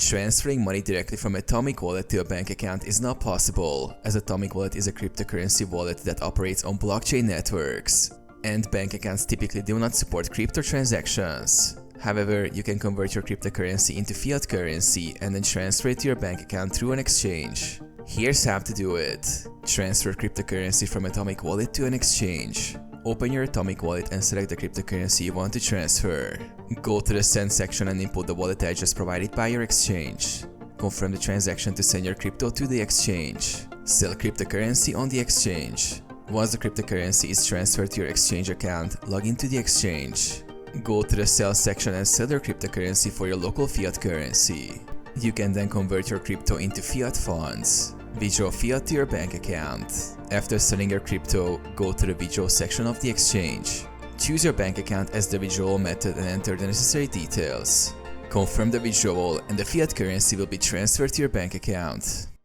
Transferring money directly from Atomic Wallet to a bank account is not possible, as Atomic Wallet is a cryptocurrency wallet that operates on blockchain networks, and bank accounts typically do not support crypto transactions. However, you can convert your cryptocurrency into fiat currency and then transfer it to your bank account through an exchange. Here's how to do it. Transfer cryptocurrency from Atomic Wallet to an exchange. Open your Atomic Wallet and select the cryptocurrency you want to transfer. Go to the Send section and input the wallet address provided by your exchange. Confirm the transaction to send your crypto to the exchange. Sell cryptocurrency on the exchange. Once the cryptocurrency is transferred to your exchange account, log into the exchange. Go to the Sell section and sell your cryptocurrency for your local fiat currency. You can then convert your crypto into fiat funds. Withdraw fiat to your bank account. After selling your crypto, go to the withdrawal section of the exchange. Choose your bank account as the withdrawal method and enter the necessary details. Confirm the withdrawal and the fiat currency will be transferred to your bank account.